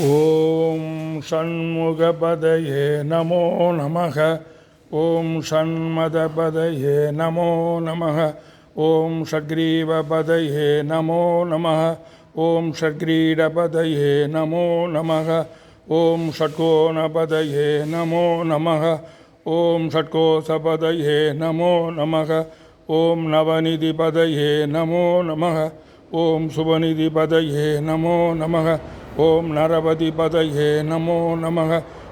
ஓம் ஷண்முகபதயே நமோ நமः. ஓம் ஷண்மதபதயே நமோ நமः. ஓம் ஷக்ரீவபதயே நமோ நமः. ஓம் ஷக்ரீடபதயே நமோ நமः. ஓம் ஷட்கோணபதயே நமோ நமः. ஓம் ஷட்கோசபதயே நமோ நமः. ஓம் நவநிதிபதயே நமோ நமः. ஓம் சுபநிதிபதயே நமோ நமः. ஓம் நரபதிபதயே நமோ நமः.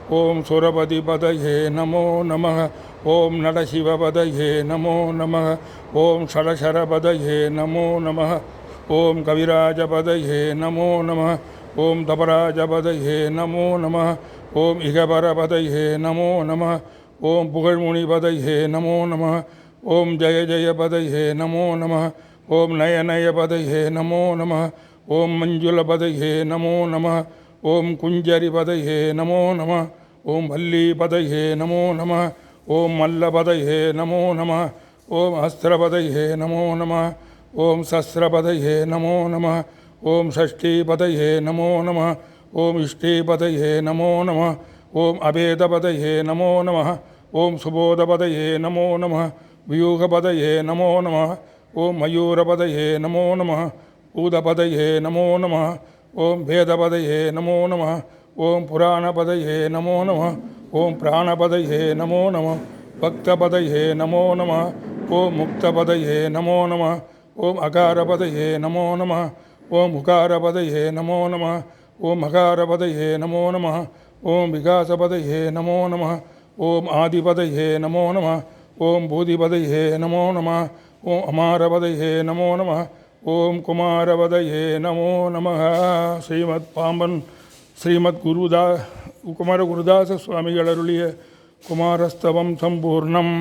ஓம் சுரபதிபதயே நமோ நமः. ஓம் நடசிவபதயே நமோ நமः. ஓம் ஷடசரபதயே நமோ நமः. ஓம் கவிராஜபதயே நமோ நமः. ஓம் தபராஜபதயே நமோ நமः. ஓம் இகபரபதயே நமோ நமः. ஓம் புகழ்முனிபதயே நமோ நமः. ஓம் ஜய ஜயபதயே நமோ நமः. ஓம் நயநயபதயே நமோ நமः. ஓம் மஞ்சுளபதயே நமோ நமः. ஓம் குஞ்சரிபதயே நமோ நமः. ஓம் வல்லிபதயே நமோ நமः. ஓம் மல்லபதயே நமோ நமः. ஓம் அஸ்திரபதயே நமோ நமः. ஓம் சஸ்திரபதயே நமோ நமः. ஓம் ஷஷ்டிபதயே நமோ நமः. ஓம் இஷ்டிபதயே நமோ நமः. ஓம் அபேதபதயே நமோ நமः. ஓம் சுபோதபதயே நமோ நமः. வியூகபதயே நமோ நமः. ஓம் மயூரபதயே நமோ நமः. பூதபதயே நமோ நமः. ஓம் வேதபதயே நமோ நமः. ஓம் புராணபதயே நமோ நமः. ஓம் பிராணபதயே நமோ நமः. பக்தபதயே நமோ நமः. ஓம் முக்தபதயே நமோ நமः. ஓம் அகாரபதயே நமோ நமः. ஓம் உகாரபதயே நமோ நமः. ஓம் மகாரபதயே நமோ நமः. ஓம் விகாசபதயே நமோ நமः. ஓம் ஆதிபதயே நமோ நமः. ஓம் பூதிபதயே நமோ நமः. ஓம் அமாரபதயே நமோ நமः. ஓம் குமாரபதயே நமோ நமः. ஸ்ரீமத் பாம்பன் ஸ்ரீமத் குமர குருதாச சுவாமிகள் அருளிய குமாரஸ்தவம் சம்பூர்ணம்.